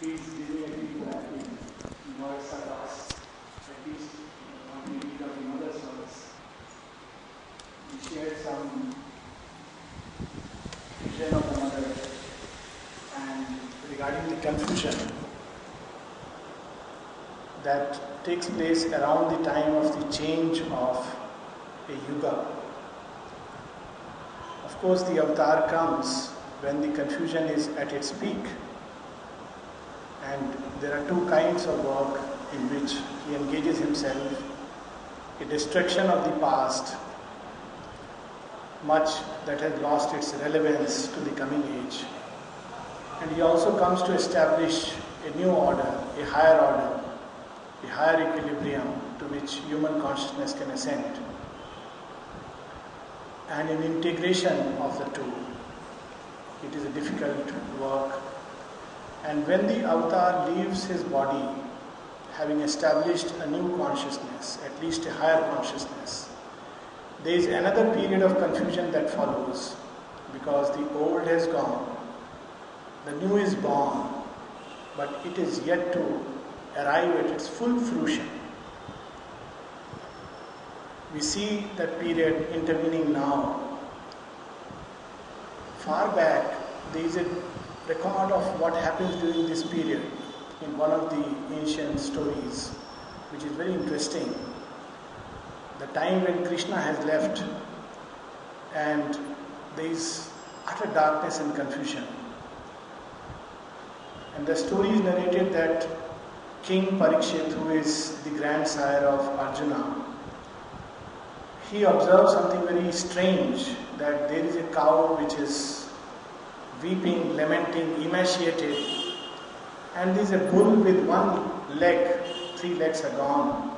feels dizzy and people happy. Voice are lost, at least on the need of the mother's voice. We shared some vision of the mother, and regarding the confusion that takes place around the time of the change of a yuga. Of course, the avatar comes when the confusion is at its peak, and there are two kinds of work in which he engages himself: a destruction of the past, much that has lost its relevance to the coming age, and he also comes to establish a new order, a higher equilibrium to which human consciousness can ascend, and an integration of the two. It is a difficult work, and when the avatar leaves his body, having established a new consciousness, at least a higher consciousness, there is another period of confusion that follows, because the old has gone, the new is born, but it is yet to arrive at its full fruition. We see that period intervening now. Far back, there is a record of what happens during this period in one of the ancient stories, which is very interesting. The time when Krishna has left and there is utter darkness and confusion. And the story is narrated that King Parikshit, who is the grandsire of Arjuna, he observes something very strange, that there is a cow which is weeping, lamenting, emaciated, and there is a bull with one leg, 3 legs are gone,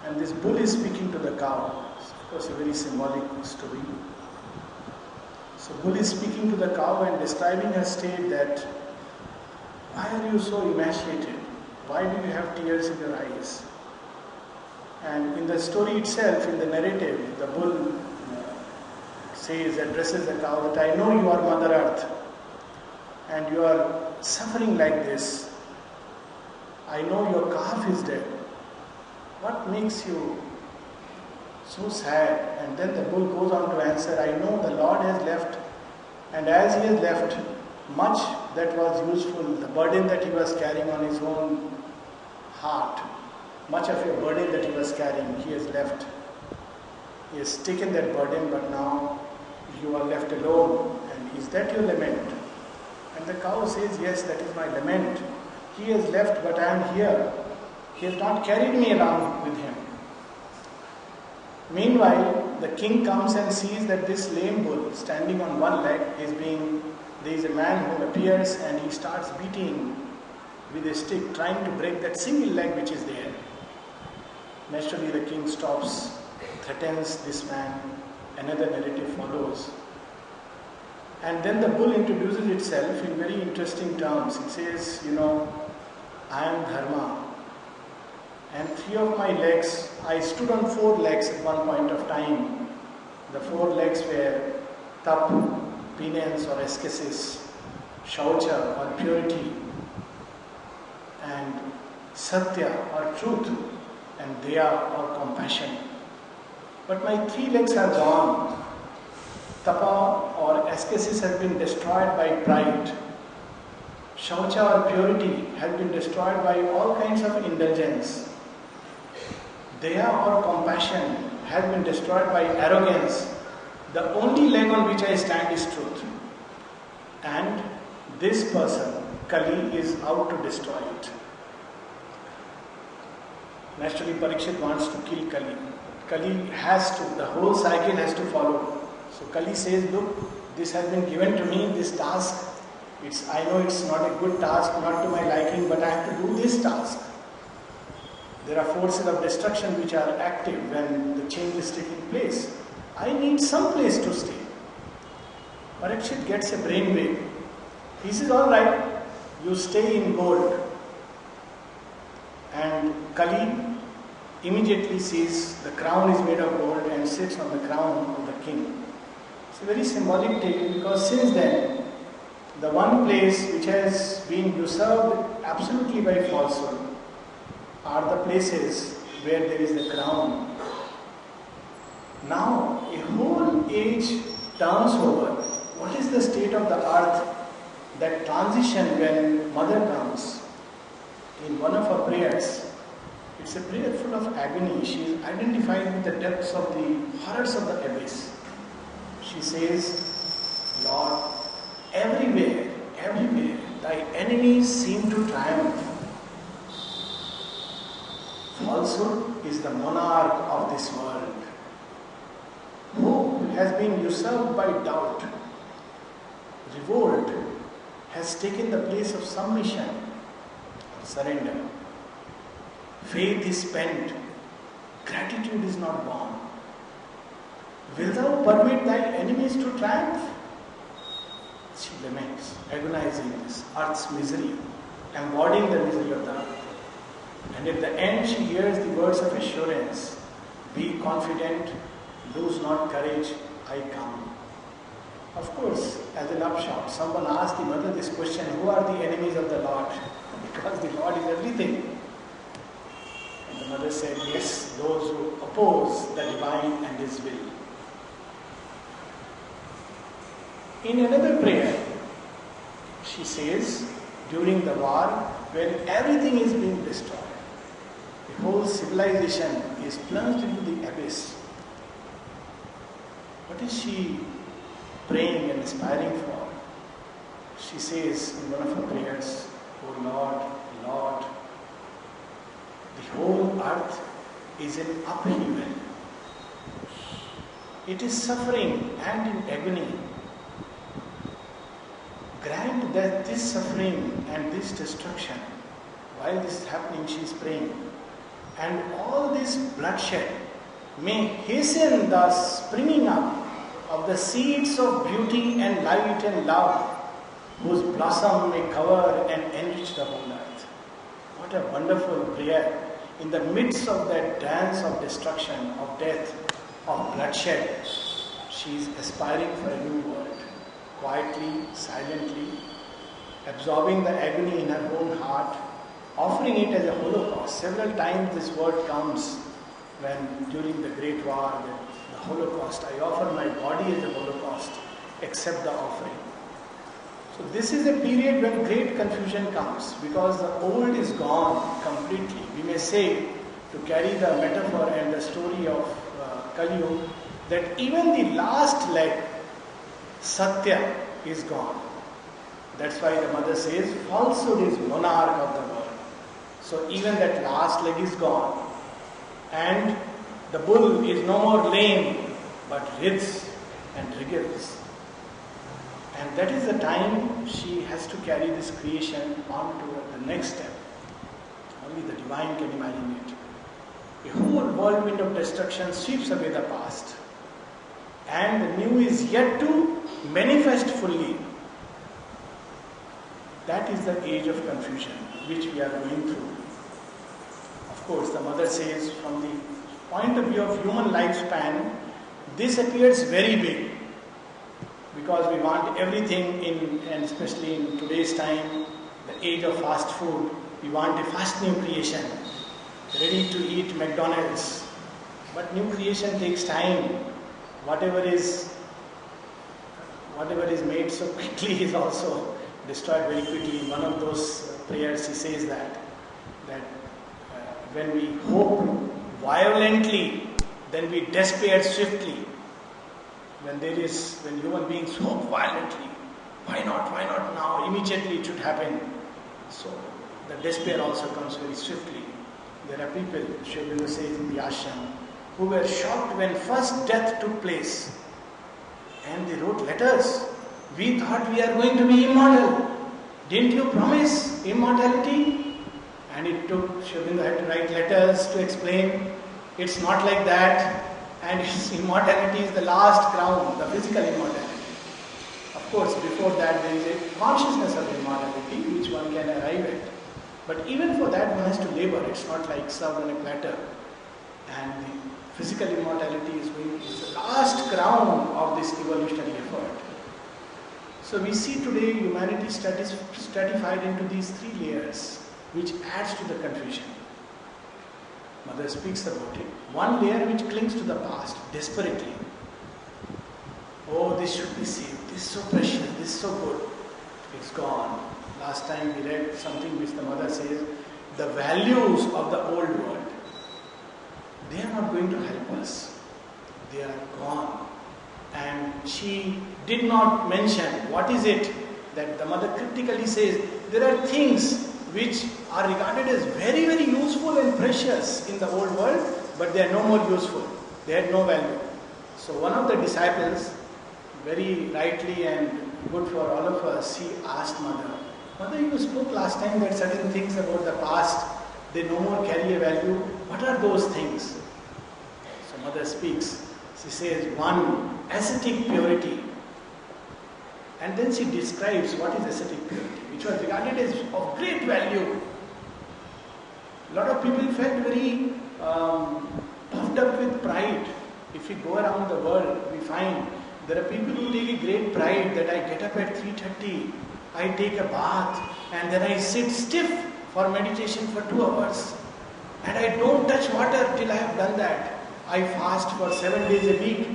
and this bull is speaking to the cow. It's of course a very symbolic story. So bull is speaking to the cow and describing her state, that why are you so emaciated? Why do you have tears in your eyes? And in the story itself, in the narrative, the bull addresses the cow, that I know you are Mother Earth and you are suffering like this. I know your calf is dead. What makes you so sad? And then the bull goes on to answer, I know the Lord has left, and as he has left, much that was useful, the burden that he was carrying on his own heart, much of your burden that he was carrying, he has left. He has taken that burden, but now you are left alone. And is that your lament? And the cow says, yes, that is my lament. He has left, but I am here. He has not carried me along with him. Meanwhile, the king comes and sees that this lame bull, standing on one leg, there is a man who appears and he starts beating with a stick, trying to break that single leg which is there. Naturally, the king stops, threatens this man. Another narrative follows. And then the bull introduces itself in very interesting terms. It says, I am Dharma. And 3 of my legs, I stood on 4 legs at one point of time. The 4 legs were tap, penance or ascesis, shaucha or purity, and satya or truth, and daya or compassion. But my 3 legs are gone. Tapa or ascesis has been destroyed by pride. Shaucha or purity has been destroyed by all kinds of indulgence. Daya or compassion has been destroyed by arrogance. The only leg on which I stand is truth. And this person, Kali, is out to destroy it. Naturally, Parikshit wants to kill Kali. Kali has to, the whole cycle has to follow. So Kali says, look, this has been given to me, this task. I know it's not a good task, not to my liking, but I have to do this task. There are forces of destruction which are active when the change is taking place. I need some place to stay. Parikshit gets a brainwave. He says, all right, you stay in gold. And Kali immediately sees the crown is made of gold and sits on the crown of the king. It's a very symbolic tale, because since then the one place which has been usurped absolutely by falsehood are the places where there is the crown. Now, a whole age turns over. What is the state of the earth? That transition when Mother comes. In one of her prayers, it's a prayer full of agony. She is identified with the depths of the horrors of the abyss. She says, Lord, everywhere, thy enemies seem to triumph. Falsehood is the monarch of this world. Hope has been usurped by doubt. Revolt has taken the place of submission or surrender. Faith is spent. Gratitude is not born. Wilt thou permit thy enemies to triumph? She laments, agonizing this earth's misery, embodying the misery of the earth. And at the end she hears the words of assurance. Be confident, lose not courage, I come. Of course, as an upshot, someone asked the mother this question, who are the enemies of the Lord? Because the Lord is everything. And the mother said, yes, those who oppose the divine and His will. In another prayer, she says, during the war, when everything is being destroyed, the whole civilization is plunged into the abyss. What is she praying and aspiring for? She says in one of her prayers, O Lord, Lord, the whole earth is in upheaval. It is suffering and in agony. Grant that this suffering and this destruction, while this is happening, she is praying, and all this bloodshed may hasten the springing up of the seeds of beauty and light and love, whose blossom may cover and enrich the whole earth. What a wonderful prayer in the midst of that dance of destruction, of death, of bloodshed. She is aspiring for a new world, quietly, silently, absorbing the agony in her own heart, offering it as a holocaust. Several times this word comes when during the Great War, the Holocaust, I offer my body as a holocaust, accept the offering. So this is a period when great confusion comes because the old is gone completely. We may say, to carry the metaphor and the story of Kali Yuga, that even the last leg, Satya, is gone. That's why the mother says, falsehood is monarch of the world. So even that last leg is gone. And the bull is no more lame, but writhes and wriggles. And that is the time she has to carry this creation on to the next step. Only the divine can imagine it. A whole whirlwind of destruction sweeps away the past. And the new is yet to manifest fully. That is the age of confusion which we are going through. Of course, the mother says, from the point of view of human lifespan, this appears very big. Because we want everything and especially in today's time, the age of fast food, we want a fast new creation, ready to eat McDonald's. But new creation takes time. Whatever is made so quickly is also destroyed very quickly. In one of those prayers, he says that when we hope violently, then we despair swiftly. When human beings hope violently, why not now? Immediately it should happen. So the despair also comes very swiftly. There are people, Aurobindo says in the ashram, who were shocked when first death took place. And they wrote letters. We thought we are going to be immortal. Didn't you promise immortality? And it took, Aurobindo had to write letters to explain, it's not like that. And its immortality is the last crown, the physical immortality. Of course, before that there is a consciousness of immortality which one can arrive at. But even for that one has to labor. It's not like served on a platter. And the physical immortality is the last crown of this evolutionary effort. So we see today humanity stratified into these three layers, which adds to the confusion. Mother speaks about it. One layer which clings to the past desperately. Oh, this should be saved. This is so precious. This is so good. It's gone. Last time we read something which the mother says, the values of the old world, they are not going to help us. They are gone. And she did not mention what is it that the mother critically says. There are things which are regarded as very, very useful and precious in the old world, but they are no more useful. They had no value. So one of the disciples, very rightly and good for all of us, he asked Mother, Mother, you spoke last time that certain things about the past, they no more carry a value. What are those things? So Mother speaks. She says, one, ascetic purity. And then she describes what is ascetic purity, which was regarded as of great value. A lot of people felt very puffed up with pride. If we go around the world, we find there are people who take a great pride that I get up at 3:30, I take a bath, and then I sit stiff for meditation for 2 hours. And I don't touch water till I have done that. I fast for 7 days a week.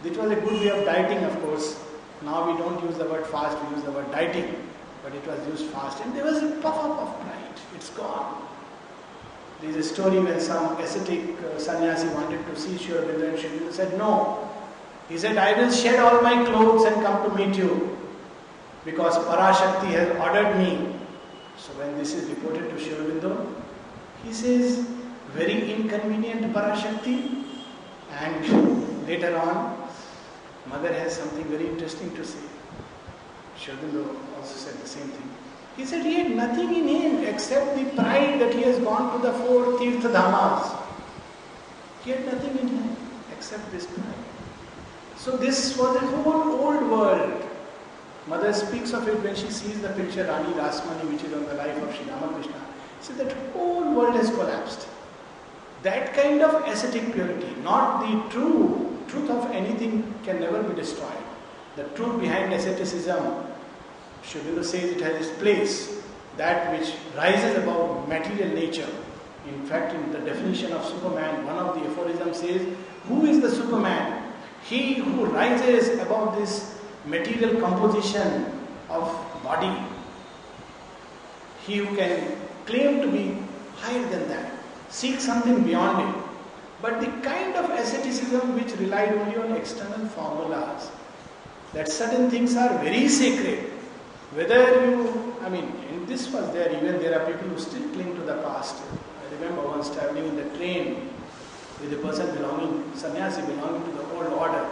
It was a good way of dieting, of course. Now we don't use the word fast, we use the word dieting. But it was used fast. And there was a puff up of pride. It's gone. There is a story when some ascetic sannyasi wanted to see Sri Aurobindo, and Sri Aurobindo said, no. He said, I will shed all my clothes and come to meet you, because Parashakti has ordered me. So when this is reported to Sri Aurobindo, he says, very inconvenient Parashakti. And later on, Mother has something very interesting to say. Sri Aurobindo also said the same thing. He said he had nothing in him except the pride that he has gone to the 4 Tirtha Dhamas. He had nothing in him except this pride. So this was a whole old world. Mother speaks of it when she sees the picture Rani Rasmani, which is on the life of Sri Ramakrishna. She said that whole world has collapsed. That kind of ascetic purity, not the truth of anything, can never be destroyed. The truth behind asceticism, Sri Aurobindo says it has its place, that which rises above material nature. In fact, in the definition of Superman, one of the aphorisms says, who is the Superman? He who rises above this material composition of body. He who can claim to be higher than that, seek something beyond it. But the kind of asceticism which relied only on external formulas, that certain things are very sacred. Whether you, and this was there, even there are people who still cling to the past. I remember once traveling in the train with a person sannyasi belonging to the old order.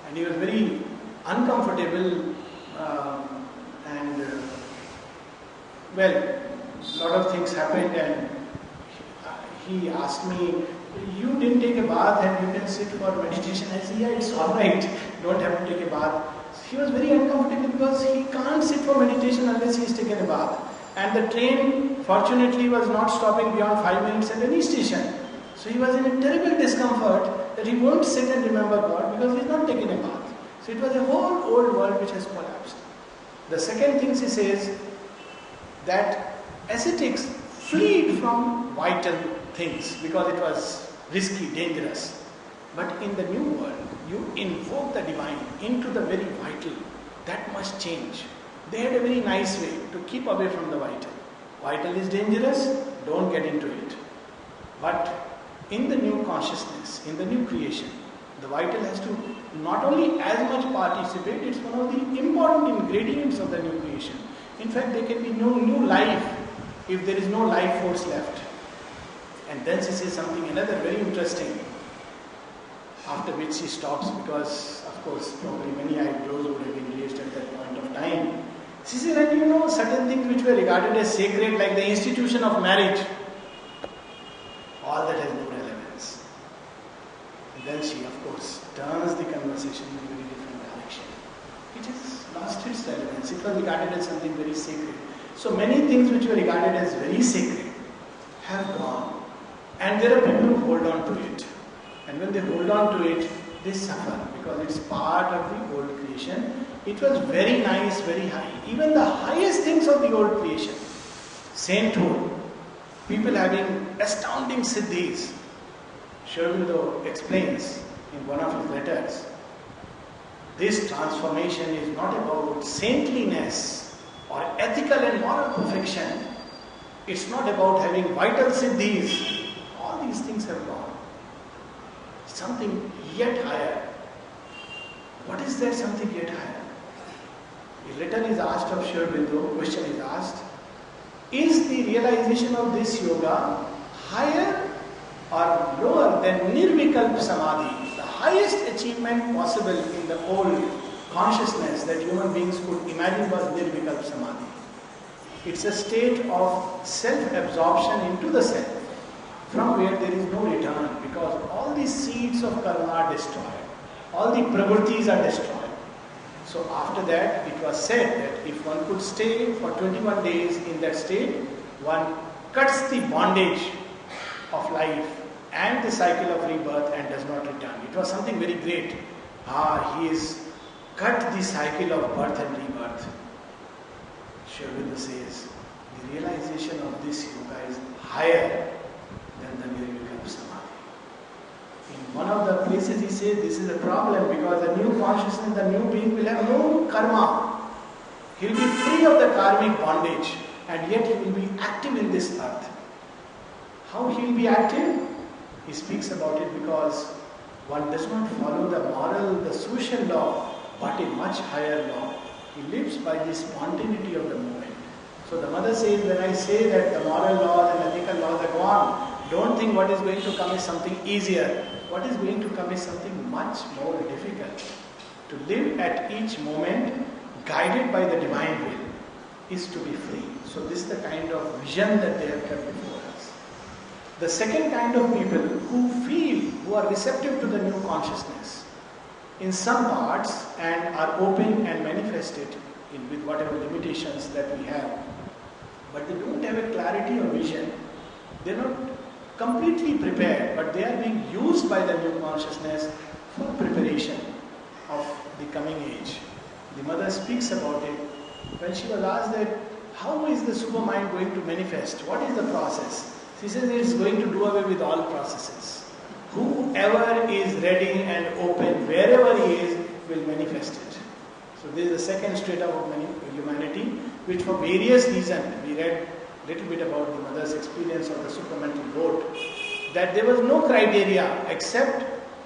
And he was very uncomfortable a lot of things happened, and he asked me, you didn't take a bath and you can sit for meditation. I said, yeah, it's alright, don't have to take a bath. He was very uncomfortable because he can't sit for meditation unless he's taken a bath. And the train, fortunately, was not stopping beyond 5 minutes at any station. So he was in a terrible discomfort that he won't sit and remember God because he's not taken a bath. So it was a whole old world which has collapsed. The second thing she says, that ascetics fled from vital things because it was risky, dangerous. But in the new world, you invoke the divine into the very vital. That must change. They had a very nice way to keep away from the vital. Vital is dangerous, don't get into it. But in the new consciousness, in the new creation, the vital has to not only as much participate, it's one of the important ingredients of the new creation. In fact, there can be no new life if there is no life force left. And then she says something, another very interesting, after which she stops because, of course, probably many eyebrows would have been raised at that point of time. She says that, certain things which were regarded as sacred, like the institution of marriage, all that has no relevance. And then she, of course, turns the conversation in a very different direction. It has lost its relevance. It was regarded as something very sacred. So many things which were regarded as very sacred have gone. And there are people who hold on to it. And when they hold on to it, they suffer because it's part of the old creation. it was very nice, very high. Even the highest things of the old creation, sainthood, people having astounding siddhis. Aurobindo explains in one of his letters, this transformation is not about saintliness or ethical and moral perfection. It's not about having vital siddhis. All these things have gone. Something yet higher. What is that something yet higher? A letter is asked of Aurobindo, question is asked, is the realization of this yoga higher or lower than Nirvikalpa Samadhi, the highest achievement possible in the old consciousness that human beings could imagine was Nirvikalpa Samadhi. It's a state of self-absorption into the self, from where there is no return, because all these seeds of karma are destroyed, all the pravrittis are destroyed. So after that, it was said that if one could stay for 21 days in that state, one cuts the bondage of life and the cycle of rebirth and does not return. It was something very great. He has cut the cycle of birth and rebirth. Aurobindo says, the realization of this yoga is higher than the Nirvikalpa Samadhi. In one of the places he says this is a problem because the new consciousness, the new being will have no karma. He will be free of the karmic bondage and yet he will be active in this earth. How he will be active? He speaks about it because one does not follow the moral, the social law, but a much higher law. He lives by the spontaneity of the moment. So the mother says, when I say that the moral laws and ethical laws are gone, don't think what is going to come is something easier. What is going to come is something much more difficult. To live at each moment, guided by the divine will, is to be free. So this is the kind of vision that they have kept before us. The second kind of people who feel, who are receptive to the new consciousness, in some parts and are open and manifest it with whatever limitations that we have. But they don't have a clarity or vision. They're not completely prepared, but they are being used by the new consciousness for preparation of the coming age. The mother speaks about it when she was asked that how is the supermind going to manifest? What is the process? She says it's going to do away with all processes. Whoever is ready and open, wherever he is, will manifest it. So this is the second strata of humanity, which for various reasons, we read a little bit about the mother's experience of the supramental boat, that there was no criteria except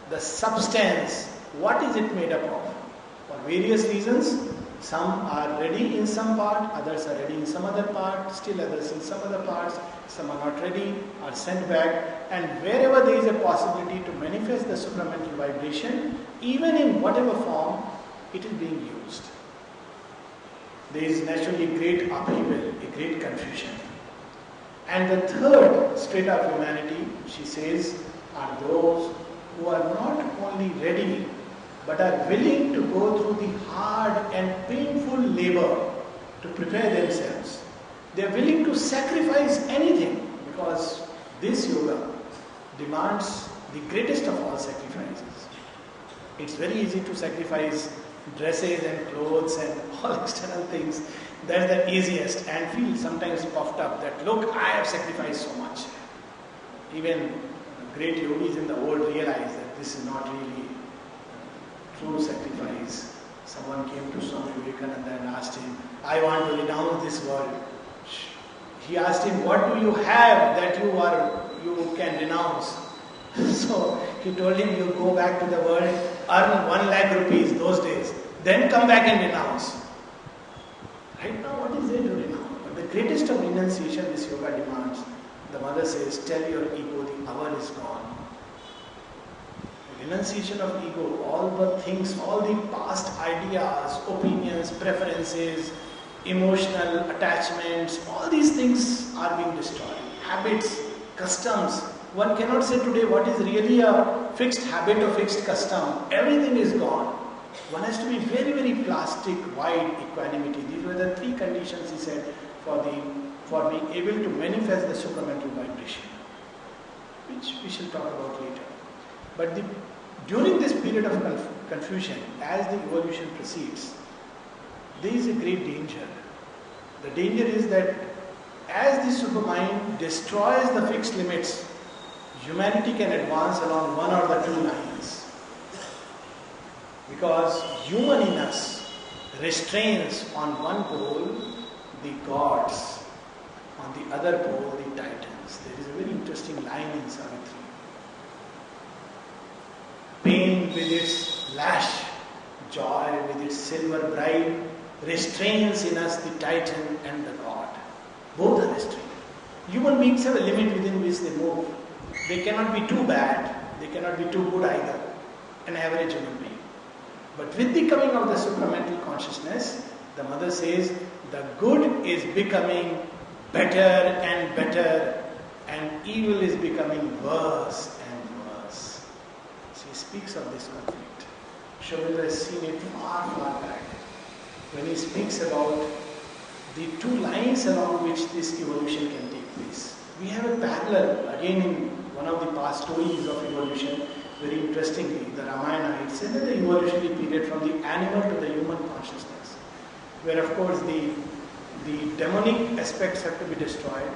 the substance. What is it made up of? For various reasons, some are ready in some part, others are ready in some other part, still others in some other parts, some are not ready, are sent back, and wherever there is a possibility to manifest the supramental vibration, even in whatever form, it is being used. There is naturally a great upheaval, a great confusion. And the third strata of humanity, she says, are those who are not only ready, but are willing to go through the hard and painful labor to prepare themselves. They are willing to sacrifice anything because this yoga demands the greatest of all sacrifices. It's very easy to sacrifice dresses and clothes and all external things. That's the easiest, and feel sometimes puffed up that look, I have sacrificed so much. Even great yogis in the world realize that this is not really true sacrifice. Someone came to Swami Vivekananda and asked him, I want to renounce this world. He asked him, what do you have that you can renounce? So he told him, you go back to the world, earn 1 lakh rupees those days, then come back and renounce. Right now, what is there to renounce? But the greatest of renunciation this yoga demands, the mother says, tell your ego the hour is gone. The renunciation of ego, all the things, all the past ideas, opinions, preferences, emotional attachments, all these things are being destroyed. Habits, customs. One cannot say today what is really a fixed habit or fixed custom. Everything is gone. One has to be very, very plastic, wide equanimity. These were the 3 conditions, he said, for being able to manifest the supramental vibration, which we shall talk about later. But during this period of confusion, as the evolution proceeds, there is a great danger. The danger is that as the supermind destroys the fixed limits, humanity can advance along one or the two lines. Because human in us restrains on one pole the gods, on the other pole the titans. There is a very interesting line in Savitri. Pain with its lash, joy with its silver bride, restrains in us the titan and the god. Both are restrained. Human beings have a limit within which they move. They cannot be too bad, they cannot be too good either, an average human being. But with the coming of the supramental consciousness, the mother says, the good is becoming better and better, and evil is becoming worse and worse. She speaks of this conflict. Aurobindo has seen it far, far back, when he speaks about the two lines along which this evolution can take place. We have a parallel, again in one of the past stories of evolution, very interestingly, the Ramayana, it says that the evolutionary period from the animal to the human consciousness, where of course the demonic aspects have to be destroyed,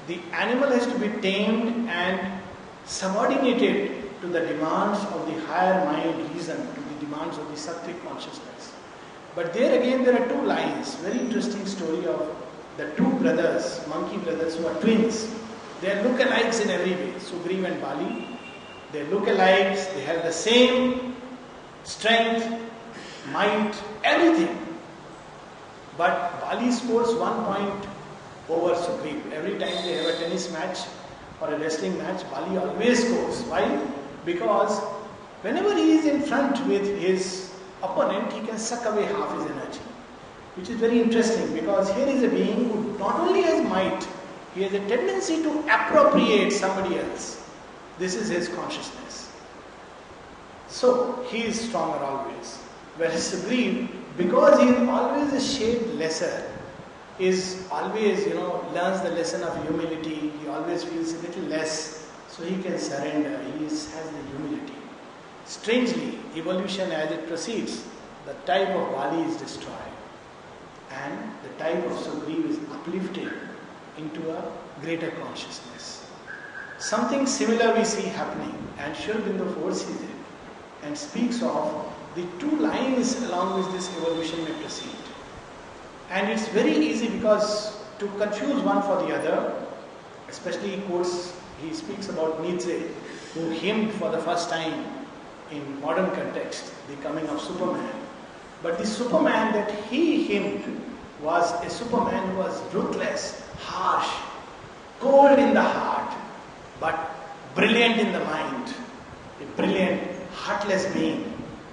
the animal has to be tamed and subordinated to the demands of the higher mind reason, to the demands of the sattvic consciousness. But there again there are two lines, very interesting story of the two brothers, monkey brothers who are twins. They are look-alikes in every way, Sugriv and Bali. They are look-alikes, they have the same strength, might, everything. But Bali scores 1 point over Sugriv. Every time they have a tennis match or a wrestling match, Bali always scores. Why? Because whenever he is in front with his opponent, he can suck away half his energy. Which is very interesting, because here is a being who not only has might, he has a tendency to appropriate somebody else. This is his consciousness. So, he is stronger always. Whereas Sugriv, because he is always a shade lesser, is always, learns the lesson of humility, he always feels a little less, so he can surrender, he has the humility. Strangely, evolution as it proceeds, the type of Bali is destroyed, and the type of Sugriv is uplifted into a greater consciousness. Something similar we see happening, and Aurobindo foresees it and speaks of the two lines along which this evolution may proceed. And it's very easy because to confuse one for the other, especially he speaks about Nietzsche, who hymned for the first time in modern context the coming of Superman. But the Superman that he hymned was a Superman who was ruthless, harsh, cold in the heart, but brilliant in the mind. A brilliant, heartless being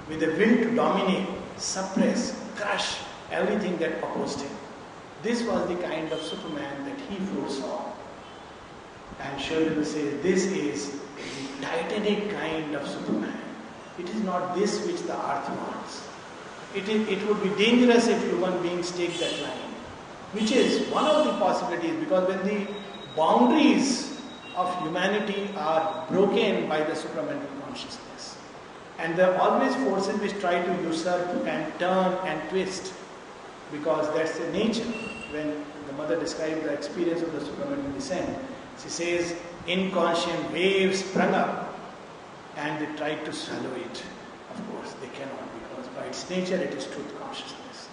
with a will to dominate, suppress, crush everything that opposed him. This was the kind of Superman that he foresaw. And Aurobindo says this is the titanic kind of Superman. It is not this which the earth wants. It would be dangerous if human beings take that line, which is one of the possibilities, because when the boundaries of humanity are broken by the supramental consciousness, and there are always forces which try to usurp and turn and twist, because that's the nature. When the mother described the experience of the supramental descent, she says, inconscient waves sprung up and they tried to swallow it. Of course, they cannot, because by its nature it is truth consciousness.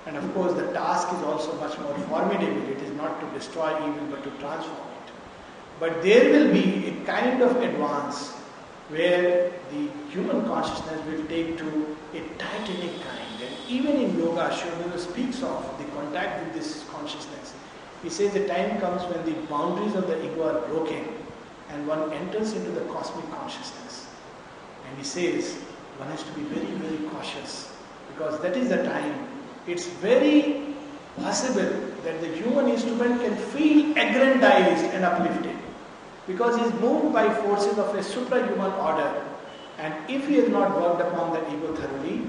And of course, the task is also much more formidable. It is not to destroy evil, but to transform it. But there will be a kind of advance where the human consciousness will take to a titanic kind. And even in yoga, Aurobindo speaks of the contact with this consciousness. He says the time comes when the boundaries of the ego are broken and one enters into the cosmic consciousness. And he says one has to be very, very cautious, because that is the time. It's very possible that the human instrument can feel aggrandized and uplifted, because he is moved by forces of a suprahuman order, and if he has not worked upon the ego thoroughly,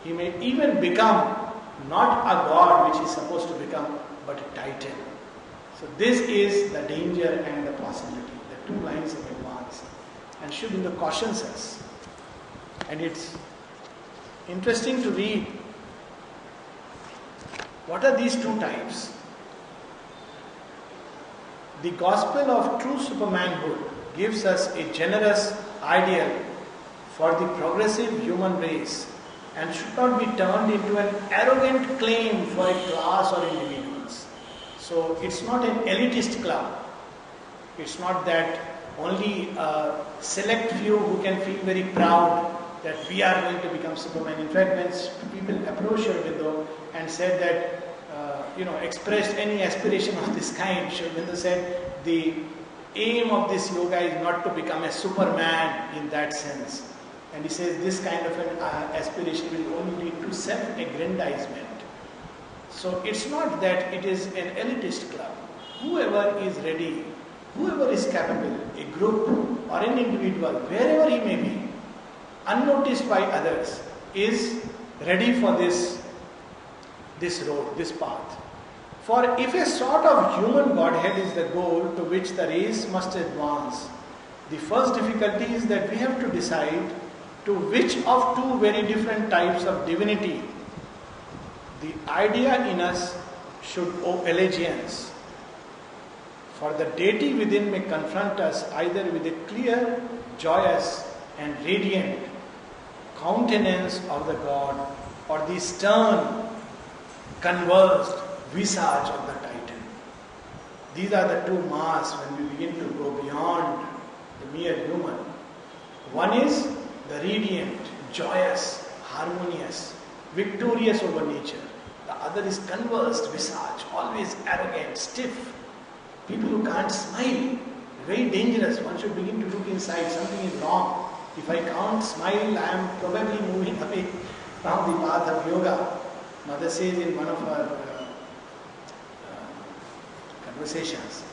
he may even become not a god which he is supposed to become, but a titan. So this is the danger and the possibility, the two lines of advance. And Aurobindo cautions us. And it's interesting to read What are these two types? The gospel of true supermanhood gives us a generous ideal for the progressive human race and should not be turned into an arrogant claim for a class or individuals. So it's not an elitist club. It's not that only a select few who can feel very proud that we are going to become Superman. In fact, when people approached Aurobindo and said that, expressed any aspiration of this kind, Aurobindo said the aim of this yoga is not to become a Superman in that sense. And he says this kind of an aspiration will only lead to self-aggrandizement. So it's not that it is an elitist club. Whoever is ready, whoever is capable, a group or an individual, wherever he may be, unnoticed by others, is ready for this road, this path. For if a sort of human Godhead is the goal to which the race must advance, the first difficulty is that we have to decide to which of two very different types of divinity the idea in us should owe allegiance. For the deity within may confront us either with a clear, joyous and radiant countenance of the God or the stern, conversed visage of the Titan. These are the two masks when we begin to go beyond the mere human. One is the radiant, joyous, harmonious, victorious over nature. The other is conversed visage, always arrogant, stiff. People who can't smile, very dangerous. One should begin to look inside, something is wrong. If I can't smile, I am probably moving away from the path of yoga. Mother says in one of her conversations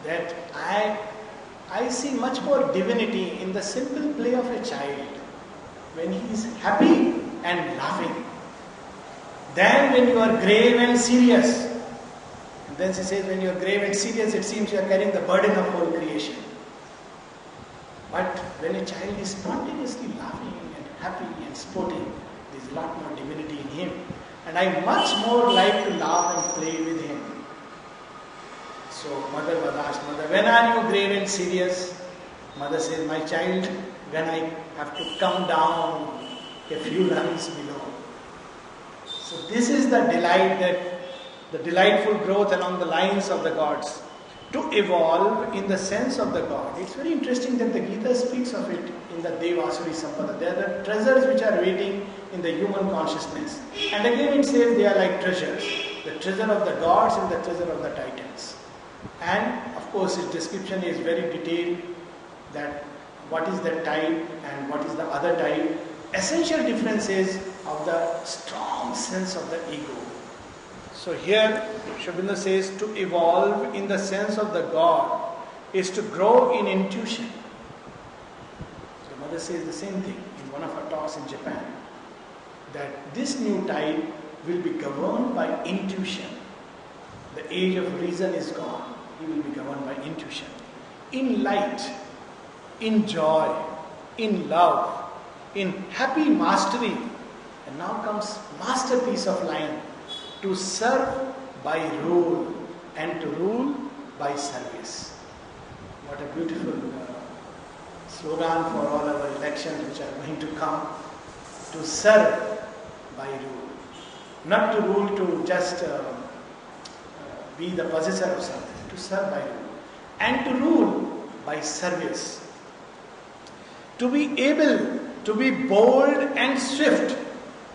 that I see much more divinity in the simple play of a child when he is happy and laughing than when you are grave and serious. And then she says, when you are grave and serious, it seems you are carrying the burden of whole creation. But when a child is spontaneously laughing and happy and sporting, there is a lot more divinity in him. And I much more like to laugh and play with him. So mother was asked, Mother, when are you grave and serious? Mother says, my child, when I have to come down a few rungs below. So this is the delight, that the delightful growth along the lines of the gods. To evolve in the sense of the God. It's very interesting that the Gita speaks of it in the Devasuri Sampada. They are the treasures which are waiting in the human consciousness. And again it says they are like treasures. The treasure of the gods and the treasure of the titans. And of course its description is very detailed, that what is the type and what is the other type. Essential difference is of the strong sense of the ego. So here Aurobindo says to evolve in the sense of the God is to grow in intuition. The mother says the same thing in one of her talks in Japan, that this new type will be governed by intuition. The age of reason is gone. He will be governed by intuition. In light, in joy, in love, in happy mastery. And now comes masterpiece of line. To serve by rule and to rule by service. What a beautiful slogan for all our elections which are going to come. To serve by rule. Not to rule to just be the possessor of something. To serve by rule. And to rule by service. To be able to be bold and swift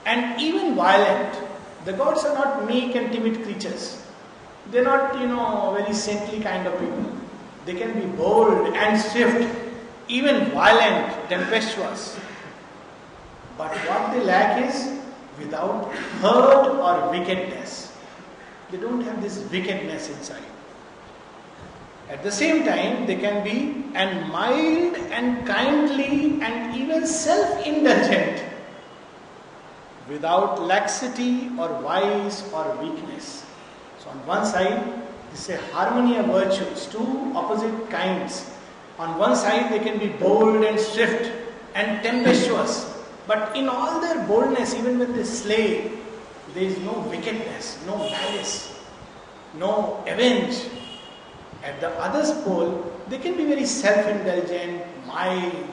and even violent. The gods are not meek and timid creatures. They are not, very saintly kind of people. They can be bold and swift, even violent, tempestuous. But what they lack is without hurt or wickedness. They don't have this wickedness inside. At the same time, they can be and mild and kindly and even self-indulgent, without laxity or vice or weakness. So on one side, this is a harmony of virtues, two opposite kinds. On one side, they can be bold and swift and tempestuous, but in all their boldness, even when they slay, there is no wickedness, no malice, no avenge. At the other's pole, they can be very self-indulgent, mild,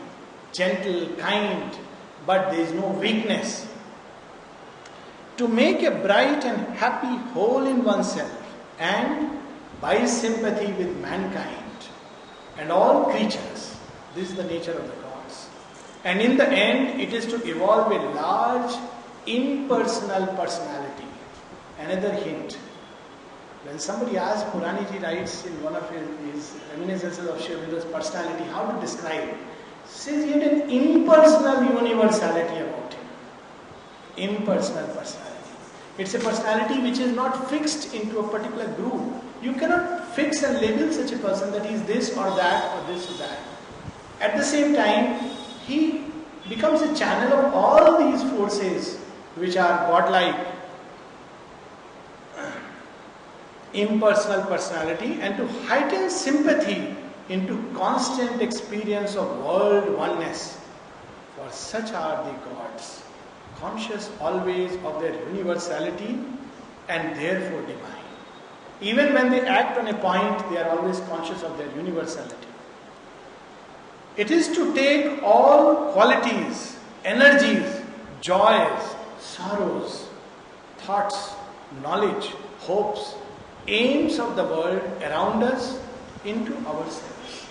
gentle, kind, but there is no weakness. To make a bright and happy whole in oneself, and by sympathy with mankind and all creatures, this is the nature of the gods. And in the end, it is to evolve a large, impersonal personality. Another hint. When somebody asks, Puraniji writes in one of his reminiscences of Aurobindo personality, how to describe? He says he had an impersonal universality about him. Impersonal personality. It's a personality which is not fixed into a particular group. You cannot fix and label such a person that he is this or that or this or that. At the same time, he becomes a channel of all these forces which are godlike. Impersonal personality, and to heighten sympathy into constant experience of world oneness. For such are the gods, conscious always of their universality and therefore divine. Even when they act on a point, they are always conscious of their universality. It is to take all qualities, energies, joys, sorrows, thoughts, knowledge, hopes, aims of the world around us into ourselves.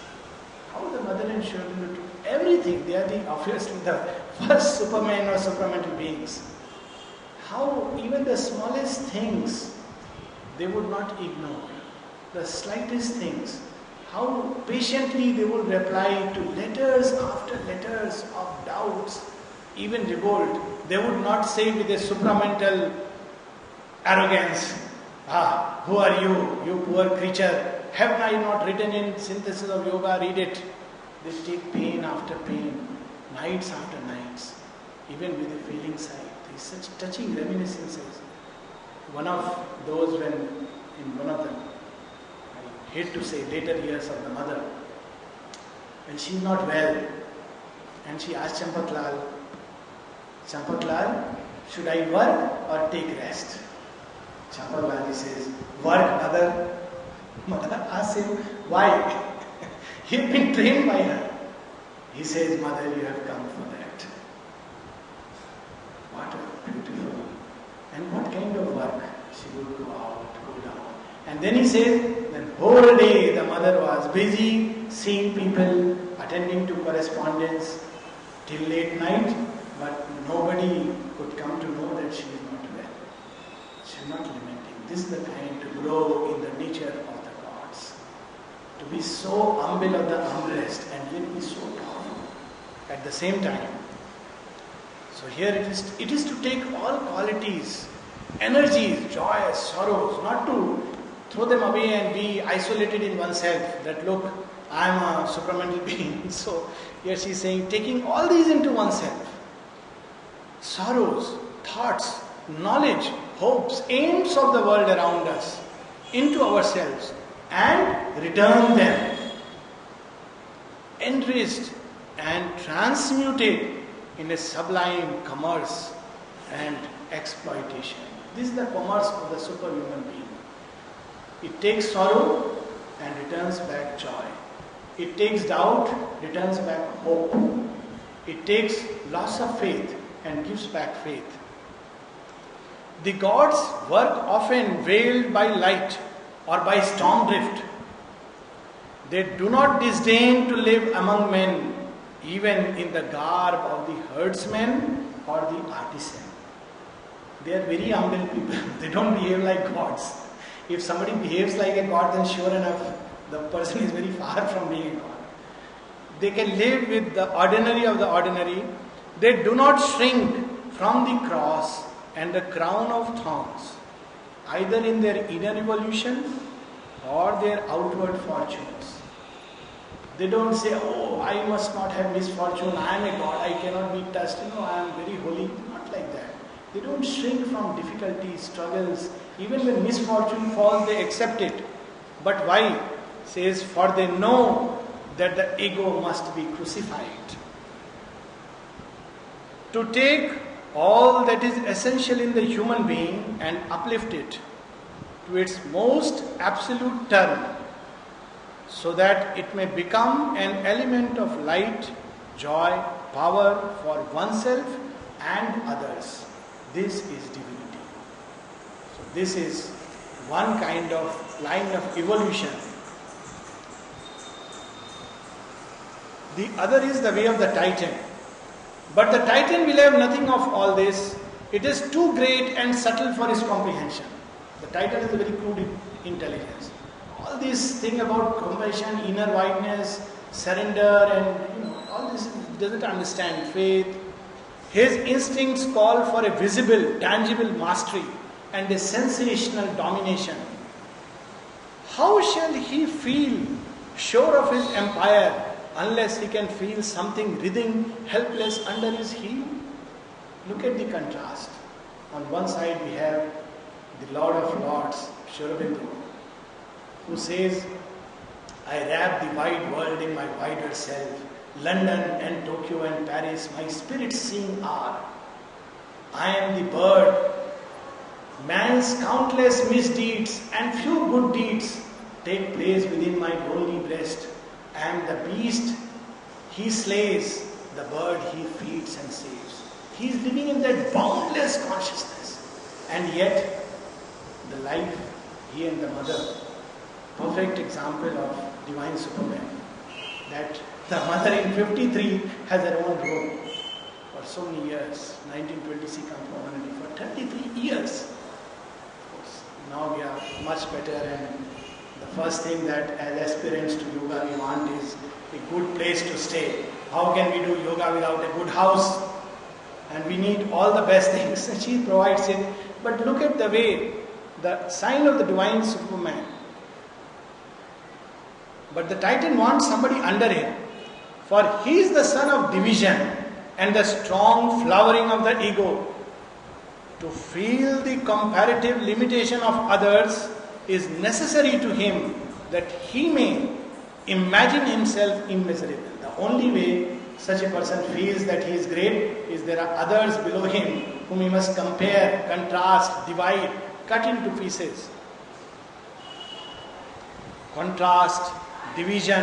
How the mother and children do everything. They are obviously the first supermen or supramental beings. How even the smallest things they would not ignore. The slightest things. How patiently they would reply to letters after letters of doubts, even revolt. They would not say with a supramental arrogance, who are you, you poor creature? Have I not written in Synthesis of Yoga? Read it. They take pain after pain, nights after nights, even with a failing sight. There is such touching reminiscences. One of those when, in one of the, I hate to say, later years of the mother, when she is not well, and she asked Champaklal, should I work or take rest? Champaklal says, work, mother. Mother asks him, why? He had been trained by her. He says, mother, you have come for that. What a beautiful. And what kind of work? She would go out, go down. And then he says, the whole day the mother was busy, seeing people, attending to correspondence till late night, but nobody could come to know that she is not well. She is not lamenting. This is the kind to grow in the nature of the gods. To be so humble of the humblest and yet be so powerful at the same time. So here it is to take all qualities, energies, joys, sorrows, not to throw them away and be isolated in oneself. That look, I am a supramental being. So here she is saying, taking all these into oneself. Sorrows, thoughts, knowledge, hopes, aims of the world around us into ourselves and return them, enriched and transmuted in a sublime commerce and exploitation. This is the commerce of the superhuman being. It takes sorrow and returns back joy. It takes doubt, returns back hope. It takes loss of faith and gives back faith. The gods work often veiled by light or by storm drift. They do not disdain to live among men, even in the garb of the herdsman or the artisan. They are very humble people. They don't behave like gods. If somebody behaves like a god, then sure enough, the person is very far from being a god. They can live with the ordinary of the ordinary. They do not shrink from the cross and the crown of thorns, either in their inner evolution or their outward fortunes. They don't say, oh, I must not have misfortune, I am a god, I cannot be touched, I am very holy. Not like that. They don't shrink from difficulties, struggles. Even when misfortune falls, they accept it. But why? Says, for they know that the ego must be crucified. To take all that is essential in the human being and uplift it to its most absolute term, so that it may become an element of light, joy, power for oneself and others. This is divinity. So this is one kind of line of evolution. The other is the way of the Titan. But the Titan will have nothing of all this. It is too great and subtle for his comprehension. The Titan is a very crude intelligence. All this thing about compassion, inner wideness, surrender, and all this, doesn't understand faith. His instincts call for a visible, tangible mastery and a sensational domination. How shall he feel sure of his empire unless he can feel something writhing, helpless under his heel? Look at the contrast. On one side we have the Lord of Lords, Aurobindo, who says, I wrap the wide world in my wider self. London and Tokyo and Paris, my spirits sing are. I am the bird. Man's countless misdeeds and few good deeds take place within my lonely breast. I am the beast he slays, the bird he feeds and saves. He is living in that boundless consciousness. And yet, the life, he and the mother, perfect example of divine Superman, that the mother in 53 has her own role for so many years. 1920 component for 33 years. Of course, now we are much better, and the first thing that as aspirants to yoga we want is a good place to stay. How can we do yoga without a good house? And we need all the best things. And she provides it. But look at the way, the sign of the divine Superman. But the Titan wants somebody under him. For he is the son of division and the strong flowering of the ego. To feel the comparative limitation of others is necessary to him that he may imagine himself immeasurable. The only way such a person feels that he is great is there are others below him whom he must compare, contrast, divide, cut into pieces. Contrast, division,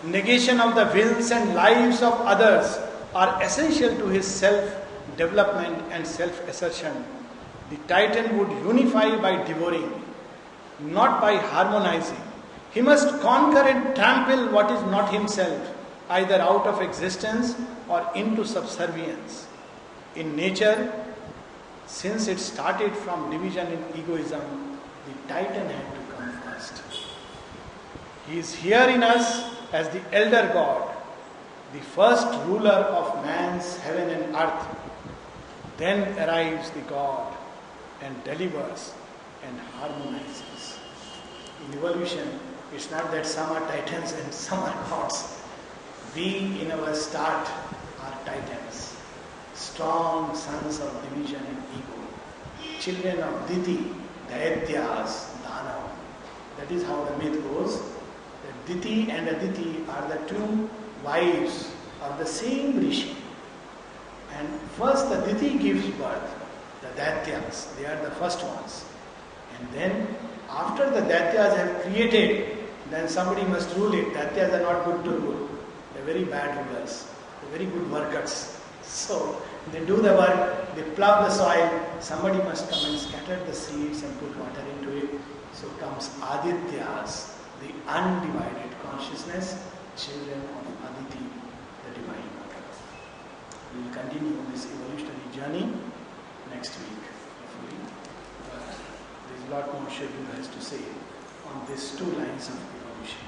negation of the wills and lives of others are essential to his self-development and self-assertion. The Titan would unify by devouring, not by harmonizing. He must conquer and trample what is not himself, either out of existence or into subservience. In nature, since it started from division and egoism, the Titan had to come first. He is here in us as the elder God, the first ruler of man's heaven and earth. Then arrives the God and delivers and harmonizes. In evolution, it's not that some are titans and some are gods. We in our start are titans, strong sons of division and ego, children of Diti, Daityas, Danav. That is how the myth goes. That Diti and Aditi are the two wives of the same Rishi. And first the Diti gives birth, the Daityas, they are the first ones. And then after the Daityas have created, then somebody must rule it. Daityas are not good to rule. They are very bad rulers. They are very good workers. So they do the work, they plough the soil, somebody must come and scatter the seeds and put water into it. So comes Adityas, the undivided consciousness, children of Aditi, the divine mother. We will continue on this evolutionary journey next week, hopefully. But there is a lot more Aurobindo has to say on these two lines of evolution.